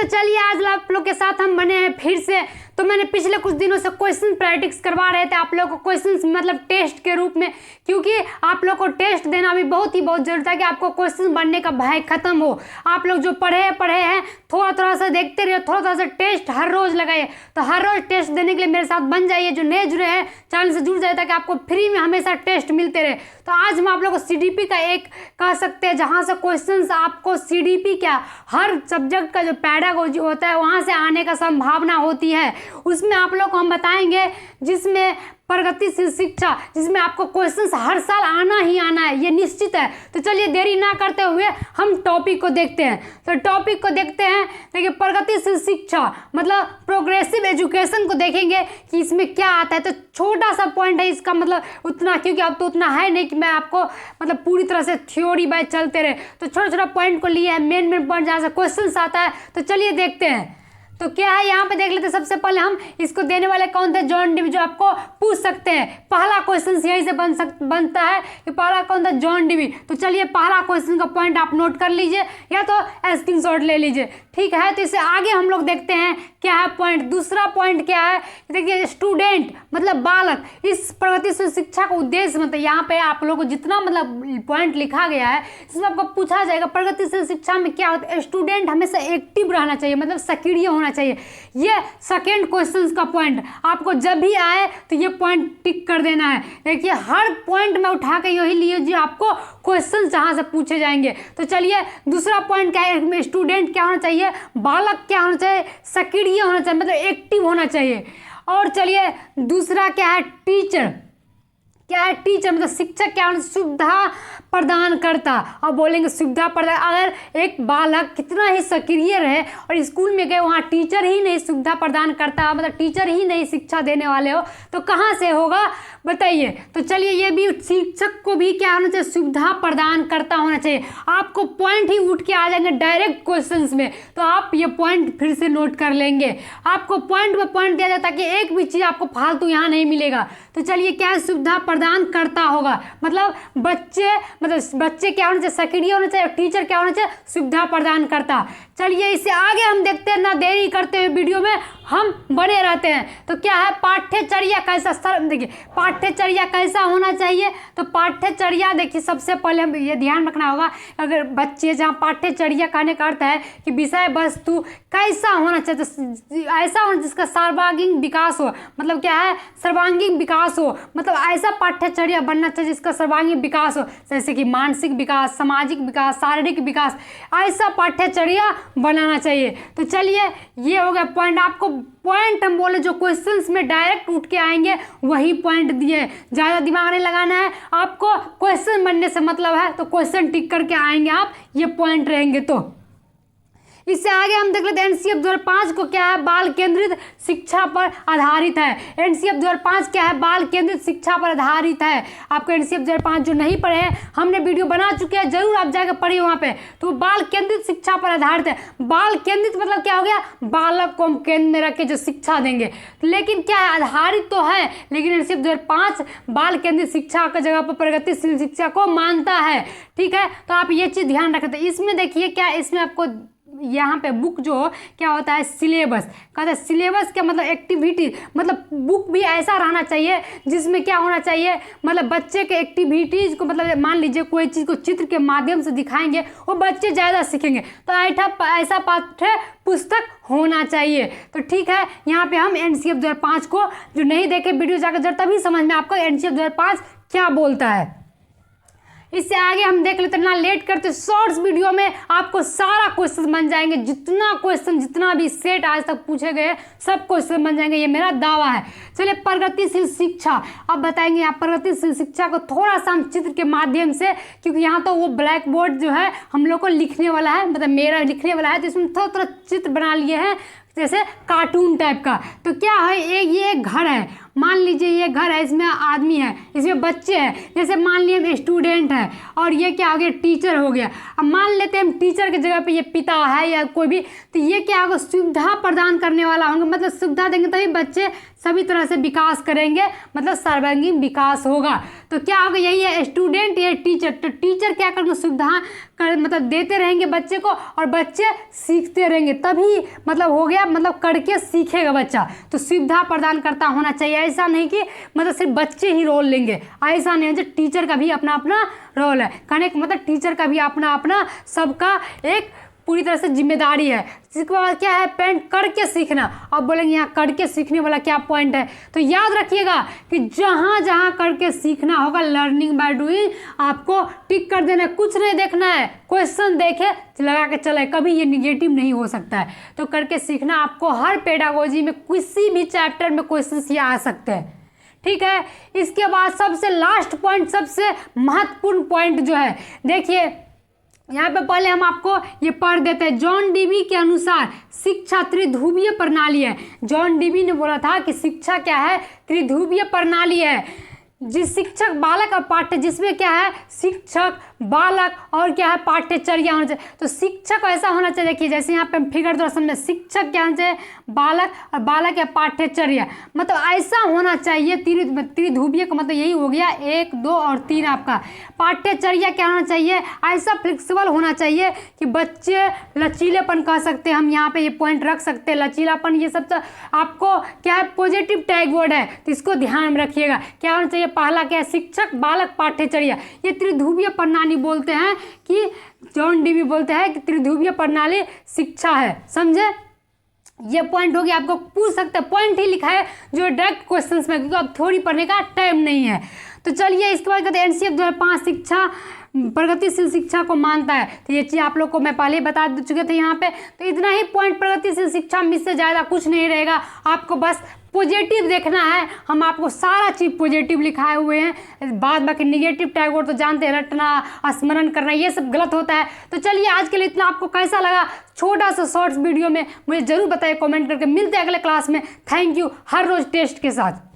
तो चलिए आज आप लोग के साथ हम बने हैं फिर से। तो मैंने पिछले कुछ दिनों से क्वेश्चन प्रैक्टिस करवा रहे थे आप लोगों को, क्वेश्चंस मतलब टेस्ट के रूप में, क्योंकि आप लोग को टेस्ट देना भी बहुत जरूरत है कि आपको क्वेश्चन बनने का भय खत्म हो। आप लोग जो पढ़े हैं थोड़ा सा देखते रहिए, थोड़ा सा टेस्ट हर रोज लगाइए। तो हर रोज टेस्ट देने के लिए मेरे साथ बन जाइए, जो नए जुड़े हैं चैनल से जुड़ जाए ताकि आपको फ्री में हमेशा टेस्ट मिलते रहे। तो आज हम आप लोग को सीडीपी का एक कह सकते हैं जहाँ से क्वेश्चंस आपको सीडीपी क्या हर सब्जेक्ट का जो पैडागोजी होता है वहाँ से आने का संभावना होती है, उसमें आप लोग को हम बताएंगे, जिसमें प्रगतिशील शिक्षा, जिसमें आपको क्वेश्चंस हर साल आना ही आना है, ये निश्चित है। तो चलिए देरी ना करते हुए हम टॉपिक को देखते हैं। तो टॉपिक को देखते हैं, देखिए प्रगतिशील शिक्षा मतलब प्रोग्रेसिव एजुकेशन को देखेंगे कि इसमें क्या आता है। तो छोटा सा पॉइंट है इसका, मतलब उतना, क्योंकि अब तो उतना है नहीं कि मैं आपको मतलब पूरी तरह से थ्योरी बाय चलते रहे। तो छोटा पॉइंट को लिए है, मेन पॉइंट जहाँ से क्वेश्चन आता है। तो चलिए देखते हैं तो क्या है, यहाँ पे देख लेते हैं। सबसे पहले हम इसको देने वाले कौन थे, जॉन डीवी, जो आपको पूछ सकते हैं। पहला क्वेश्चन यहीं से बनता है कि पहला कौन था, जॉन डीवी। तो चलिए पहला क्वेश्चन का पॉइंट आप नोट कर लीजिए या तो स्क्रीनशॉट ले लीजिए, ठीक है। तो इससे आगे हम लोग देखते हैं क्या है पॉइंट। दूसरा पॉइंट क्या है, देखिए स्टूडेंट मतलब बालक, इस प्रगतिशील शिक्षा का उद्देश्य मतलब यहाँ पे आप लोगों को जितना मतलब पॉइंट लिखा गया है इसमें आपको पूछा जाएगा प्रगतिशील शिक्षा में क्या होता है। स्टूडेंट हमेशा एक्टिव रहना चाहिए, मतलब सक्रिय होना चाहिए। ये सेकेंड क्वेश्चन का पॉइंट आपको जब भी आए तो ये पॉइंट टिक कर देना है। देखिए हर पॉइंट में उठा के यही लिए जो आपको क्वेश्चन जहाँ से पूछे जाएंगे। तो चलिए दूसरा पॉइंट क्या है, स्टूडेंट क्या होना चाहिए, बालक क्या होना चाहिए, सक्रिय होना चाहिए, मतलब एक्टिव होना चाहिए। और चलिए दूसरा क्या है, टीचर क्या है, टीचर मतलब शिक्षक क्या होना, सुविधा प्रदान करता। अब बोलेंगे सुविधा प्रदान, अगर एक बालक कितना ही सक्रिय रहे और स्कूल में गए वहाँ टीचर ही नहीं सुविधा प्रदान करता, मतलब टीचर ही नहीं शिक्षा देने वाले हो, तो कहाँ से होगा बताइए। तो चलिए ये भी शिक्षक को भी क्या होना चाहिए, सुविधा प्रदान करता होना चाहिए। आपको पॉइंट ही उठ के आ जाएंगे डायरेक्ट क्वेश्चंस में, तो आप ये पॉइंट फिर से नोट कर लेंगे। आपको पॉइंट पे पॉइंट दिया जाता है कि एक भी चीज़ आपको फालतू यहाँ नहीं मिलेगा। तो चलिए क्या है, सुविधा प्रदान करता होगा, मतलब बच्चे क्या होना चाहिए, सक्रिय होना चाहिए, टीचर क्या होना चाहिए, सुविधा प्रदान करता। चलिए इससे आगे हम देखते हैं, ना देरी करते हुए वीडियो में हम बने रहते हैं। तो क्या है, पाठ्यचर्या कैसा, देखिए पाठ्यचर्या कैसा होना चाहिए। तो पाठ्यचर्या देखिए सबसे पहले हम ये ध्यान रखना होगा, अगर बच्चे जहाँ पाठ्यचर्या कहने का अर्थ है कि विषय वस्तु कैसा होना चाहिए, तो ऐसा होना जिसका सर्वांगीण विकास हो, मतलब क्या है, सर्वांगीण विकास हो, मतलब ऐसा पाठ्यचर्या बनना चाहिए जिसका सर्वांगीण विकास हो, जैसे कि मानसिक विकास, सामाजिक विकास, शारीरिक विकास, ऐसा पाठ्यचर्या बनाना चाहिए। तो चलिए ये हो गया पॉइंट। आपको पॉइंट हम बोले जो क्वेश्चंस में डायरेक्ट उठ के आएंगे वही पॉइंट दिए, ज़्यादा दिमाग नहीं लगाना है। आपको क्वेश्चन बनने से मतलब है तो क्वेश्चन टिक करके आएंगे आप, ये पॉइंट रहेंगे। तो इससे आगे हम देख लेते हैं एनसीएफ 2005 को क्या है, बाल केंद्रित शिक्षा पर आधारित है। एनसीएफ 2005 क्या है, बाल केंद्रित शिक्षा पर आधारित है। आपको एनसीएफ 2005 जो नहीं पढ़े हैं हमने वीडियो बना चुके हैं, जरूर आप जाकर पढ़िए वहाँ पे। तो बाल केंद्रित शिक्षा पर आधारित है। बाल केंद्रित मतलब क्या हो गया, बालक को हम केंद्र में रख के जो शिक्षा देंगे, लेकिन क्या है, आधारित तो है, लेकिन एनसीएफ 2005 बाल केंद्रित शिक्षा की जगह पर प्रगतिशील शिक्षा को मानता है, ठीक है। तो आप ये चीज़ ध्यान रखें। तो इसमें देखिए क्या, इसमें आपको यहाँ पे बुक जो क्या होता है, सिलेबस कहता है। सिलेबस क्या मतलब एक्टिविटी, मतलब बुक भी ऐसा रहना चाहिए जिसमें क्या होना चाहिए, मतलब बच्चे के एक्टिविटीज़ को, मतलब मान लीजिए कोई चीज़ को चित्र के माध्यम से दिखाएंगे वो बच्चे ज़्यादा सीखेंगे, तो ऐसा पाठ्य पुस्तक होना चाहिए। तो ठीक है, यहाँ पे हम एनसीएफ 2005 को, जो नहीं देखे वीडियो जाकर जब तभी समझ में आपको एनसीएफ 2005 क्या बोलता है। इससे आगे हम देख लेते हैं, ना लेट करते, शॉर्ट्स वीडियो में आपको सारा क्वेश्चन बन जाएंगे, जितना भी सेट आज तक पूछे गए सब क्वेश्चन बन जाएंगे, ये मेरा दावा है। चलिए प्रगतिशील शिक्षा, अब बताएंगे आप प्रगतिशील शिक्षा को थोड़ा सा हम चित्र के माध्यम से, क्योंकि यहाँ तो वो ब्लैक बोर्ड जो है हम लोग को लिखने वाला है, मतलब मेरा लिखने वाला है, तो इसमें थोड़ा चित्र बना लिए हैं जैसे कार्टून टाइप का। तो क्या है, ये एक घर है, मान लीजिए ये घर है, इसमें आदमी है, इसमें बच्चे हैं, जैसे मान लिए स्टूडेंट है और ये क्या हो गया, टीचर हो गया। अब मान लेते हैं हम टीचर की जगह पे ये पिता है या कोई भी, तो ये क्या होगा, सुविधा प्रदान करने वाला होंगे, मतलब सुविधा देंगे तभी बच्चे सभी तरह से विकास करेंगे, मतलब सर्वांगीण विकास होगा। तो क्या होगा, यही है स्टूडेंट, ये टीचर। तो टीचर क्या करेंगे, सुविधा मतलब देते रहेंगे बच्चे को और बच्चे सीखते रहेंगे, तभी मतलब हो गया, मतलब करके सीखेगा बच्चा। तो सुविधा प्रदान करता होना चाहिए, ऐसा नहीं कि मतलब सिर्फ बच्चे ही रोल लेंगे, ऐसा नहीं है। टीचर का भी अपना अपना रोल है, कहने का मतलब टीचर का भी अपना अपना सबका एक पूरी तरह से जिम्मेदारी है। इसके बाद क्या है, पॉइंट करके सीखना। अब बोलेंगे यहाँ करके सीखने वाला क्या पॉइंट है, तो याद रखिएगा कि जहाँ जहाँ करके सीखना होगा, लर्निंग बाय डूइंग, आपको टिक कर देना है, कुछ नहीं देखना है, क्वेश्चन देखे लगा के चले, कभी ये निगेटिव नहीं हो सकता है। तो करके सीखना, आपको हर पेडागोजी में किसी भी चैप्टर में क्वेश्चन ये आ सकते हैं, ठीक है। इसके बाद सबसे लास्ट पॉइंट, सबसे महत्वपूर्ण पॉइंट जो है, देखिए यहाँ पे पहले हम आपको ये पढ़ देते हैं। जॉन डीवी के अनुसार शिक्षा त्रिध्रुवीय प्रणाली है। जॉन डीवी ने बोला था कि शिक्षा क्या है, त्रिध्रुवीय प्रणाली है। जिस शिक्षक बालक और पाठ्य, जिसमें क्या है, शिक्षक बालक और क्या है, पाठ्यचर्या होना चाहिए। तो शिक्षक ऐसा होना चाहिए, देखिए जैसे यहाँ पे हम फिगर द्वारा समझे, शिक्षक क्या होना चाहिए, बालक, और बालक या पाठ्यचर्या, मतलब ऐसा होना चाहिए। त्रिध्रुवीय का मतलब यही हो गया, 1, 2 और 3 आपका। पाठ्यचर्या क्या होना चाहिए, ऐसा फ्लेक्सिबल होना चाहिए कि बच्चे लचीलेपन कह सकते हैं हम, यहाँ पे ये पॉइंट रख सकते हैं, लचीलापन, ये सब आपको क्या है, पॉजिटिव टैग वर्ड है, तो इसको ध्यान में रखिएगा। क्या होना चाहिए, पहला क्या है, शिक्षक बालक पाठ्यचर्या। ये त्रिध्रुवीय प्रणाली बोलते हैं कि जॉन डीवी बोलते हैं कि त्रिध्रुवीय प्रणाली शिक्षा है, समझे। ये पॉइंट हो गया, आपको पूछ सकते हैं, पॉइंट ही लिखा है जो डायरेक्ट क्वेश्चंस में, क्योंकि अब थोड़ी पढ़ने का टाइम नहीं है। तो चलिए इसके बाद कहते हैं एनसीएफ 2005 शिक्षा प्रगतिशील शिक्षा को मानता है। तो ये चीज़ आप लोग को मैं पहले ही बता चुके थे यहाँ पे। तो इतना ही पॉइंट प्रगतिशील शिक्षा में, इससे ज़्यादा कुछ नहीं रहेगा, आपको बस पॉजिटिव देखना है। हम आपको सारा चीज़ पॉजिटिव लिखाए हुए हैं, बाद बाकी निगेटिव टैग वर्ड तो जानते हैं, रटना, स्मरण करना, ये सब गलत होता है। तो चलिए आज के लिए इतना। आपको कैसा लगा छोटा सा शॉर्ट्स वीडियो में, मुझे जरूर बताइए कमेंट करके। मिलते हैं अगले क्लास में। Thank you. हर रोज टेस्ट के साथ।